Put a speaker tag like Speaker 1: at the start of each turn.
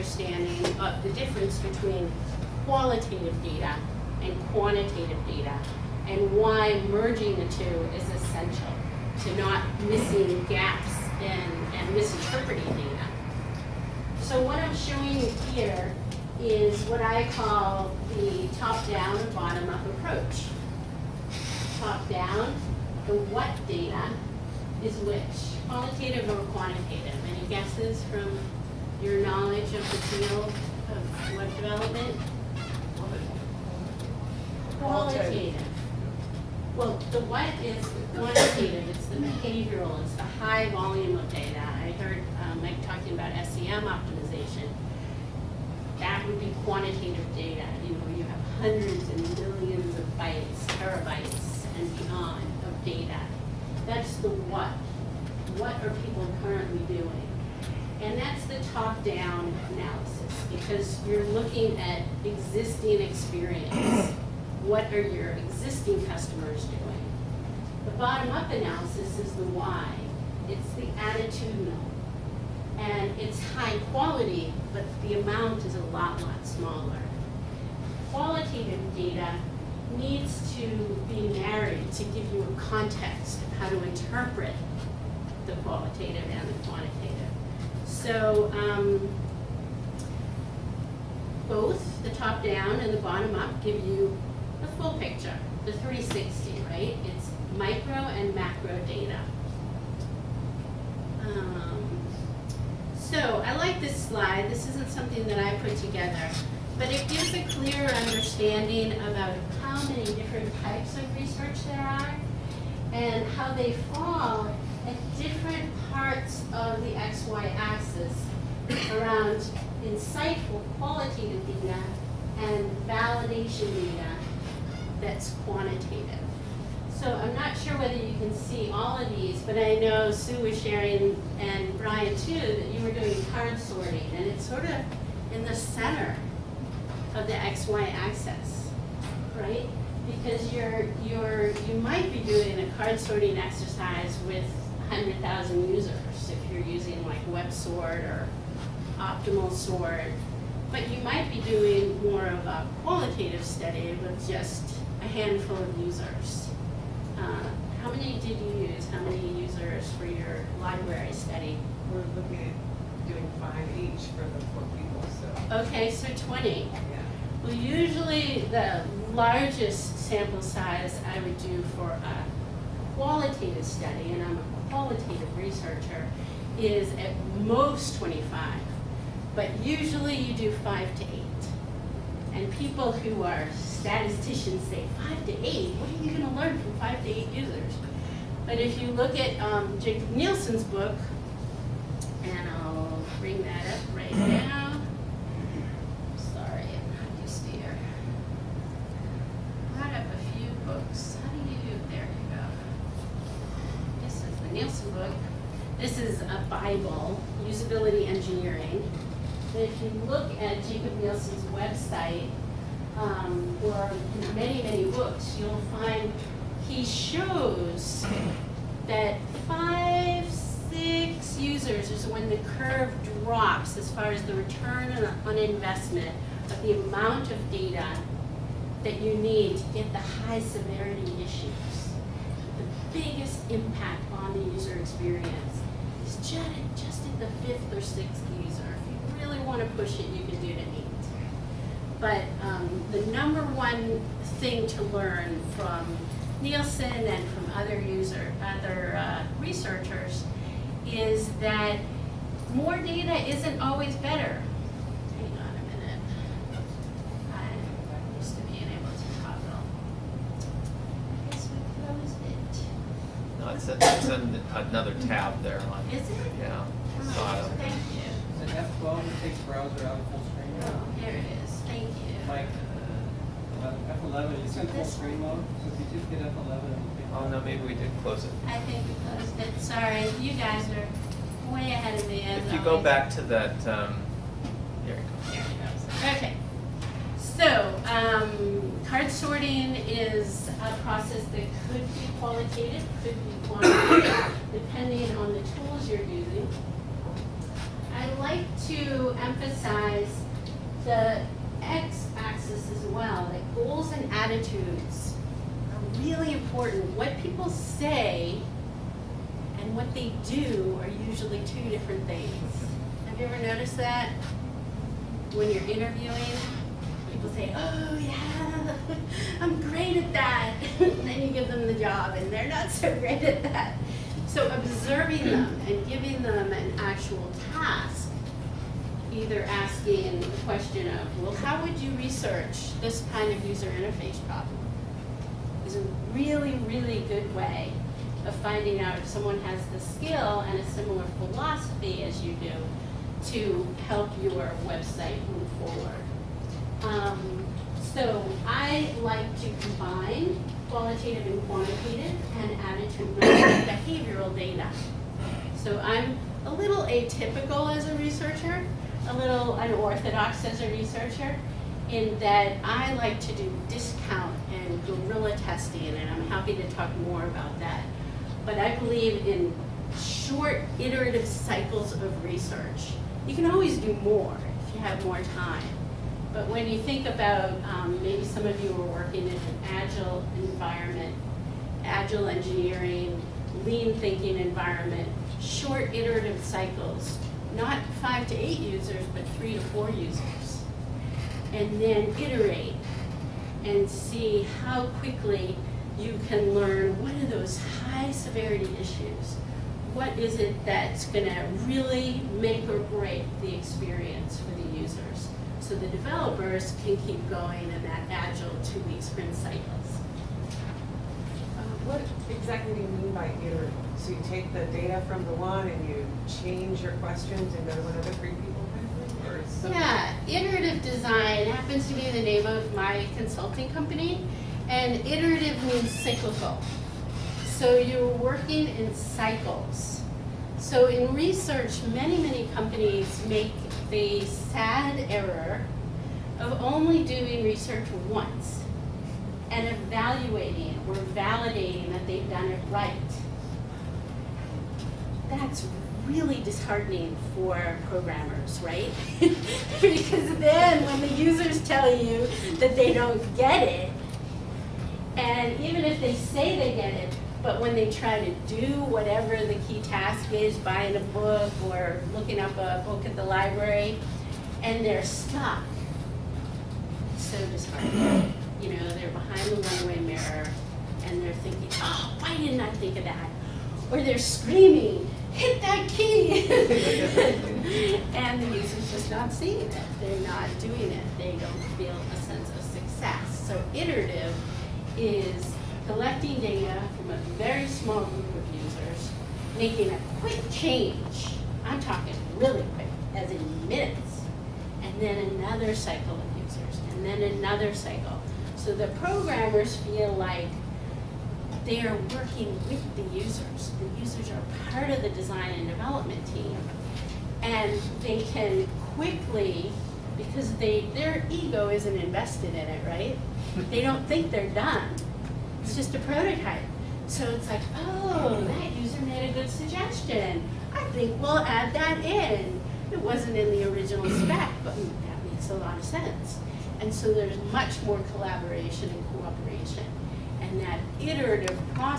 Speaker 1: understanding of the difference between qualitative data and quantitative data, and why merging the two is essential to not missing gaps and misinterpreting data. So what I'm showing you here is what I call the top-down and bottom-up approach. Top-down, the what data is which? Qualitative or quantitative? Any guesses from your knowledge of the field of web development? Qualitative. Well, the what is the quantitative, it's the behavioral, it's the high volume of data. I heard Mike talking about SEM optimization. That would be quantitative data. You know, you have hundreds and millions of bytes, terabytes, and beyond of data. That's the what. What are people currently doing? And that's the top-down analysis, because you're looking at existing experience. What are your existing customers doing? The bottom-up analysis is the why. It's the attitudinal. And it's high quality, but the amount is a lot smaller. Qualitative data needs to be married to give you a context of how to interpret the qualitative and the quantitative. So both the top-down and the bottom-up give you the full picture, the 360, right? It's micro and macro data. So I like this slide. This isn't something that I put together, but it gives a clear understanding about how many different types of research there are and how they fall at different parts of the XY axis around insightful qualitative data and validation data that's quantitative. So I'm not sure whether you can see all of these, but I know Sue was sharing, and Brian too, that you were doing card sorting, and it's sort of in the center of the XY axis, right? Because you might be doing a card sorting exercise with 100,000 users if you're using like WebSort or Optimal Sort, but you might be doing more of a qualitative study with just a handful of users. How many did you use? How many users for your library study?
Speaker 2: We're looking at doing 5 each for the 4 people, so.
Speaker 1: Okay, so 20.
Speaker 2: Yeah.
Speaker 1: Well, usually the largest sample size I would do for a qualitative study, and I'm a qualitative researcher, is at most 25. But usually you do 5 to 8. And people who are statisticians say 5 to 8, what are you going to learn from 5 to 8 users? But if you look at Jacob Nielsen's book, and I'll bring that up right now. Sorry, I'm not used to your. Brought up a few books. How do you, there you go. This is the Nielsen book. This is a Bible, Usability Engineering. And if you look at Jacob Nielsen's website, or many, many books, you'll find he shows that 5, 6 users is when the curve drops as far as the return on investment of the amount of data that you need to get the high severity issues. The biggest impact on the user experience is just at the 5th or 6th user. If you really want to push it, you can do it at 8. But the number one thing to learn from Nielsen and from other researchers is that more data isn't always better. Hang on a minute. I'm used to being able to toggle. I guess we closed it.
Speaker 3: No, it's in another tab there.
Speaker 1: Is it?
Speaker 3: Yeah.
Speaker 1: Oh, thank you.
Speaker 4: Is it F12 that takes browser out of full screen mode?
Speaker 1: Oh, there it is. Thank you.
Speaker 4: Like F11, it's in full screen mode, so if you just get F11 and pick
Speaker 3: Oh no, maybe we did close it.
Speaker 1: I think we closed it. Sorry, you guys are way ahead of me.
Speaker 3: If you go back to that, there you go.
Speaker 1: There it goes. Okay. So, card sorting is a process that could be qualitative, could be quantitative, depending on the tools you're using. I like to emphasize the x-axis as well, that goals and attitudes are really important. What people say and what they do are usually two different things. Have you ever noticed that? When you're interviewing, people say, oh yeah, I'm great at that. And then you give them the job and they're not so great at that. So observing them and giving them an actual task, either asking the question of, well, how would you research this kind of user interface problem, is a really, really good way of finding out if someone has the skill and a similar philosophy as you do to help your website move forward. So I like to combine qualitative and quantitative and attitudinal behavioral data. So I'm a little atypical as a researcher, a little unorthodox as a researcher, in that I like to do discount and guerrilla testing, and I'm happy to talk more about that. But I believe in short iterative cycles of research. You can always do more if you have more time. But when you think about, maybe some of you are working in an agile environment, agile engineering, lean thinking environment, short iterative cycles, not 5 to 8 users, but 3 to 4 users. And then iterate and see how quickly you can learn what are those high severity issues. What is it that's gonna really make or break the experience for the users? So the developers can keep going in that agile 2-week sprint cycles.
Speaker 2: What exactly do you mean by iterative? So you take the data from the one and you change your questions and go to another 3 people kind of thing? Or is something?
Speaker 1: Yeah, iterative design happens to be the name of my consulting company, and iterative means cyclical. So you're working in cycles. So in research, many companies make the sad error of only doing research once and evaluating or validating that they've done it right. That's really disheartening for programmers, right? Because then when the users tell you that they don't get it, and even if they say they get it, but when they try to do whatever the key task is, buying a book or looking up a book at the library, and they're stuck, it's so disheartening. You know, they're behind the one-way mirror, and they're thinking, oh, why didn't I think of that? Or they're screaming, hit that key! And the user's just not seeing it. They're not doing it. They don't feel a sense of success. So iterative is collecting data from a very small group of users, making a quick change. I'm talking really quick, as in minutes, and then another cycle of users, and then another cycle. So the programmers feel like they are working with the users. The users are part of the design and development team, and they can quickly, because their ego isn't invested in it, right? They don't think they're done. It's just a prototype. So it's like, oh, that user made a good suggestion. I think we'll add that in. It wasn't in the original spec, but that makes a lot of sense. And so there's much more collaboration and cooperation. And that iterative process